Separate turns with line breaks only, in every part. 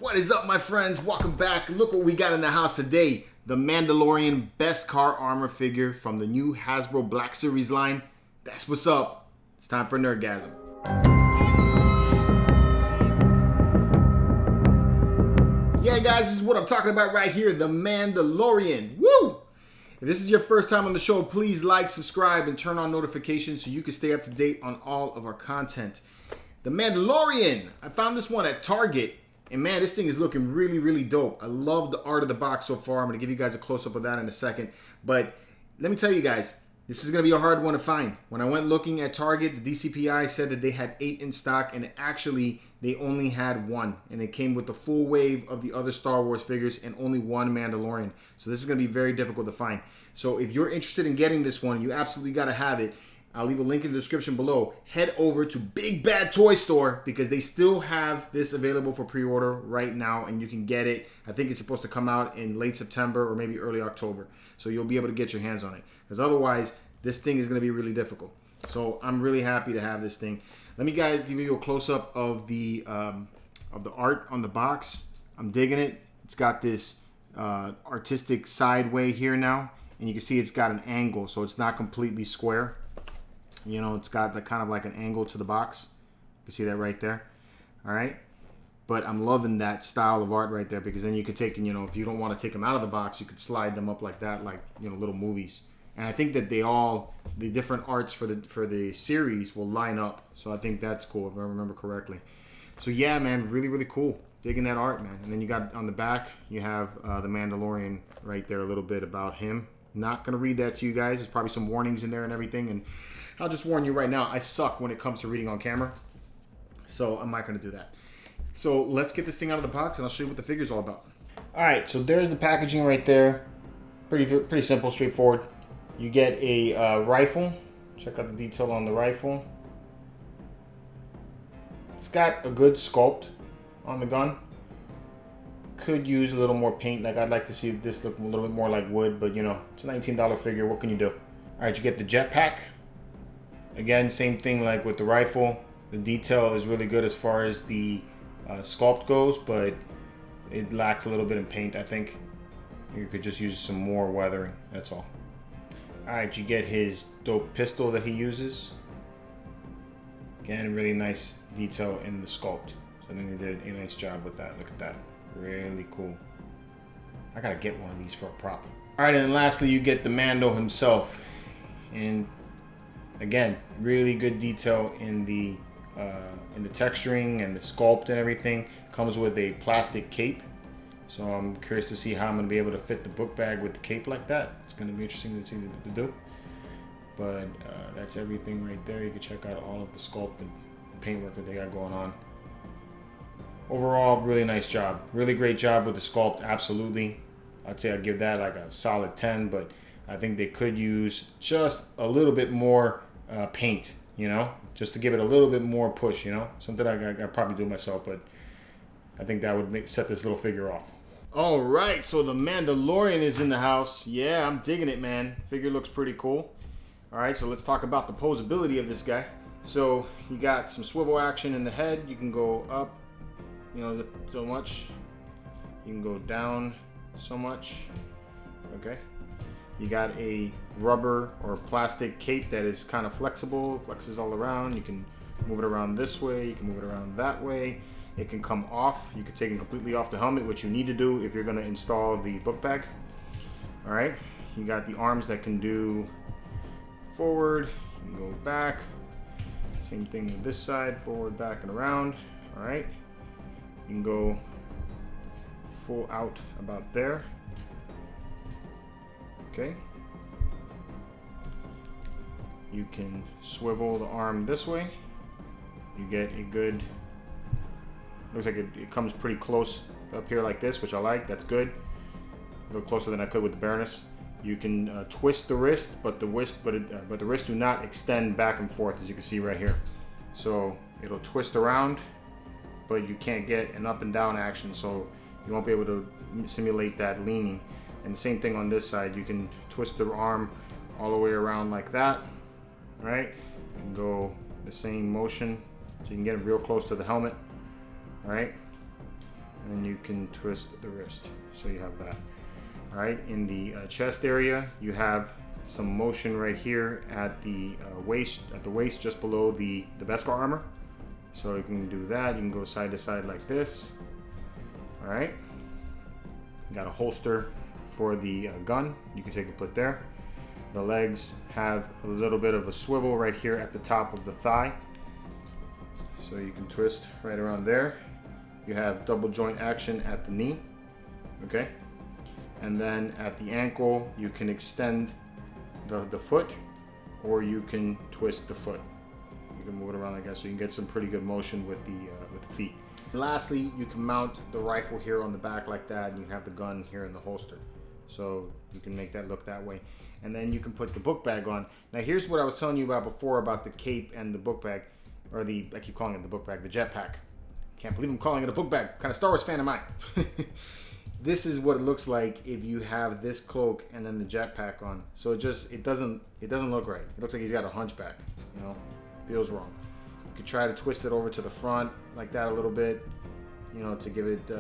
What is up, my friends? Welcome back. Look what we got in the house today. The Mandalorian Beskar armor figure from the new Hasbro Black Series line. That's what's up. It's time for Nerdgasm. Yeah, guys, this is what I'm talking about right here. The Mandalorian. Woo! If this is your first time on the show, please like, subscribe, and turn on notifications so you can stay up to date on all of our content. The Mandalorian. I found this one at Target. And man, this thing is looking really, really dope. I love the art of the box so far. I'm going to give you guys a close-up of that in a second. But let me tell you guys, this is going to be a hard one to find. When I went looking at Target, the DCPI said that they had 8 in stock, and actually they only had 1. And it came with the full wave of the other Star Wars figures and only 1 Mandalorian. So this is going to be very difficult to find. So if you're interested in getting this one, you absolutely got to have it. I'll leave a link in the description below. Head over to Big Bad Toy Store because they still have this available for pre-order right now, and you can get it. I think it's supposed to come out in late September or maybe early October. So you'll be able to get your hands on it. Because otherwise, this thing is going to be really difficult. So I'm really happy to have this thing. Let me guys give you a close-up of the art on the box. I'm digging it. It's got this artistic sideway here now, and you can see it's got an angle, so it's not completely square. You know, it's got the kind of like an angle to the box. You can see that right there. All right. But I'm loving that style of art right there because then you could take, you know, if you don't want to take them out of the box, you could slide them up like that, like, you know, little movies. And I think that the different arts for the series will line up. So I think that's cool if I remember correctly. So yeah, man, really, really cool. Digging that art, man. And then you got on the back, you have the Mandalorian right there, a little bit about him. Not going to read that to you guys. There's probably some warnings in there and everything. And I'll just warn you right now, I suck when it comes to reading on camera. So I'm not going to do that. So let's get this thing out of the box and I'll show you what the figure's all about. All right, so there's the packaging right there. Pretty simple, straightforward. You get a rifle. Check out the detail on the rifle. It's got a good sculpt on the gun. Could use a little more paint. Like, I'd like to see this look a little bit more like wood, but you know, it's a $19 figure. What can you do? All right, you get the jetpack. Again, same thing like with the rifle. The detail is really good as far as the sculpt goes, but it lacks a little bit in paint, I think. You could just use some more weathering, that's all. All right, you get his dope pistol that he uses. Again, really nice detail in the sculpt. So I think they did a nice job with that. Look at that. Really cool. I gotta get one of these for a prop. All right, and then lastly, you get the Mando himself. And again, really good detail in the texturing and the sculpt and everything. Comes with a plastic cape. So I'm curious to see how I'm gonna be able to fit the book bag with the cape like that. It's gonna be interesting to see to do. But that's everything right there. You can check out all of the sculpt and the paintwork that they got going on. Overall, really nice job. Really great job with the sculpt, absolutely. I'd say I'd give that like a solid 10, but I think they could use just a little bit more paint, you know, just to give it a little bit more push, you know. Something I probably do myself, but I think that would set this little figure off. All right, so the Mandalorian is in the house. Yeah, I'm digging it, man. Figure looks pretty cool. All right, so let's talk about the posability of this guy. So you got some swivel action in the head. You can go up, you know, so much. You can go down so much. Okay. You got a rubber or plastic cape that is kind of flexible, flexes all around. You can move it around this way, you can move it around that way. It can come off. You can take it completely off the helmet, which you need to do if you're going to install the book bag. All right. You got the arms that can do forward, you can go back. Same thing with this side, forward, back, and around. All right. You can go full out about there. Okay. You can swivel the arm this way. You get a good, looks like it comes pretty close up here like this, which I like. That's good. A little closer than I could with the Baroness. You can twist the wrist, but the wrist do not extend back and forth, as you can see right here. So it'll twist around, but you can't get an up and down action, so you won't be able to simulate that leaning. And the same thing on this side. You can twist the arm all the way around like that, right? And go the same motion, so you can get it real close to the helmet, all right? and then you can twist the wrist. So you have that. All right, in the chest area, you have some motion right here at the waist, just below the Beskar armor. So you can do that. You can go side to side like this. All right. You got a holster for the gun. You can take and put there. The legs have a little bit of a swivel right here at the top of the thigh. So you can twist right around there. You have double joint action at the knee. Okay. And then at the ankle, you can extend the foot, or you can twist the foot. You can move it around, I guess, so you can get some pretty good motion with the feet. Lastly, you can mount the rifle here on the back like that, and you have the gun here in the holster. So you can make that look that way. And then you can put the book bag on. Now here's what I was telling you about before about the cape and the book bag, or I keep calling it the book bag, the jetpack. Can't believe I'm calling it a book bag. What kind of Star Wars fan am I? This is what it looks like if you have this cloak and then the jetpack on. So it doesn't look right. It looks like he's got a hunchback. You know, feels wrong. You could try to twist it over to the front like that a little bit. You know, to give it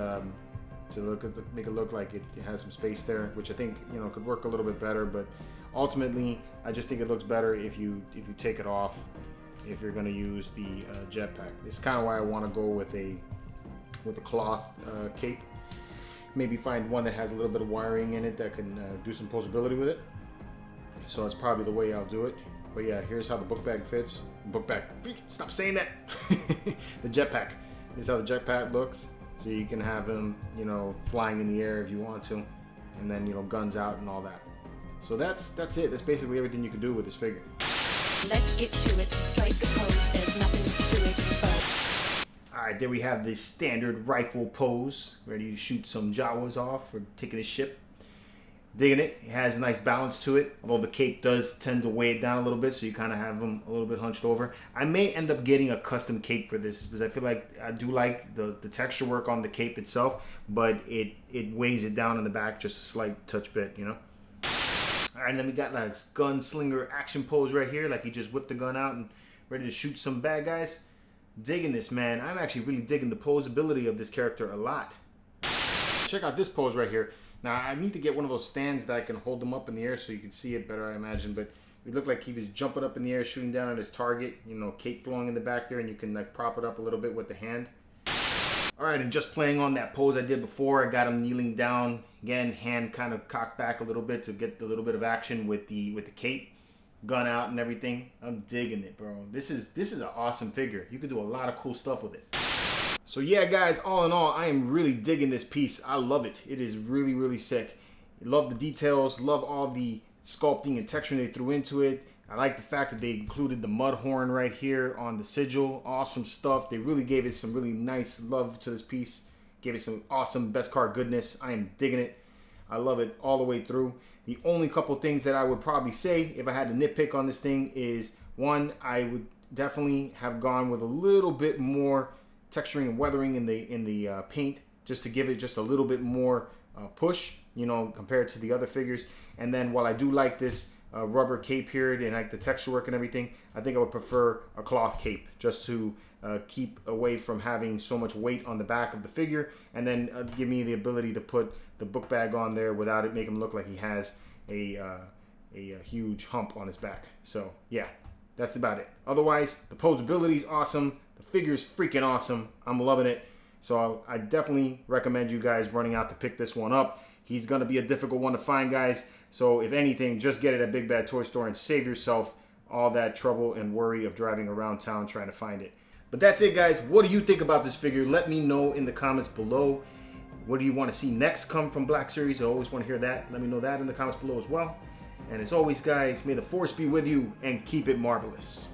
make it look like it has some space there, which I think could work a little bit better. But ultimately, I just think it looks better if you take it off if you're going to use the jetpack. It's kind of why I want to go with a cloth cape. Maybe find one that has a little bit of wiring in it that can do some posability with it. So that's probably the way I'll do it. But yeah, here's how the book bag fits. Book bag. Stop saying that. The jetpack. This is how the jetpack looks. So you can have him, flying in the air if you want to, and then guns out and all that. So that's it. That's basically everything you can do with this figure.
Let's get to it. Strike a pose. There's nothing to it.
Alright, there we have the standard rifle pose, ready to shoot some Jawas off for taking a ship. Digging it. It has a nice balance to it, although the cape does tend to weigh it down a little bit, so you kind of have them a little bit hunched over. I may end up getting a custom cape for this, because I feel like I do like the texture work on the cape itself, but it weighs it down in the back just a slight touch bit, Alright, and then we got that gunslinger action pose right here, like he just whipped the gun out and ready to shoot some bad guys. Digging this, man. I'm actually really digging the posability of this character a lot. Check out this pose right here. Now, I need to get one of those stands that I can hold them up in the air so you can see it better, I imagine. But it looked like he was jumping up in the air, shooting down at his target. Cape flowing in the back there, and you can prop it up a little bit with the hand. All right, and just playing on that pose I did before, I got him kneeling down. Again, hand kind of cocked back a little bit to get a little bit of action with the cape. Gun out and everything. I'm digging it, bro. This is an awesome figure. You can do a lot of cool stuff with it. So yeah, guys, all in all, I am really digging this piece. I love it. It is really, really sick. Love the details. Love all the sculpting and texturing they threw into it. I like the fact that they included the mud horn right here on the sigil. Awesome stuff. They really gave it some really nice love to this piece. Gave it some awesome Beskar goodness. I am digging it. I love it all the way through. The only couple things that I would probably say if I had to nitpick on this thing is, one, I would definitely have gone with a little bit more texturing and weathering in the paint, just to give it just a little bit more push, compared to the other figures. And then while I do like this rubber cape here and like the texture work and everything, I think I would prefer a cloth cape just to keep away from having so much weight on the back of the figure, and then give me the ability to put the book bag on there without it making him look like he has a huge hump on his back. So yeah, that's about it. Otherwise, the posability is awesome. The figure's freaking awesome. I'm loving it. So I definitely recommend you guys running out to pick this one up. He's going to be a difficult one to find, guys. So if anything, just get it at Big Bad Toy Store and save yourself all that trouble and worry of driving around town trying to find it. But that's it, guys. What do you think about this figure? Let me know in the comments below. What do you want to see next come from Black Series? I always want to hear that. Let me know that in the comments below as well. And as always, guys, may the Force be with you and keep it marvelous.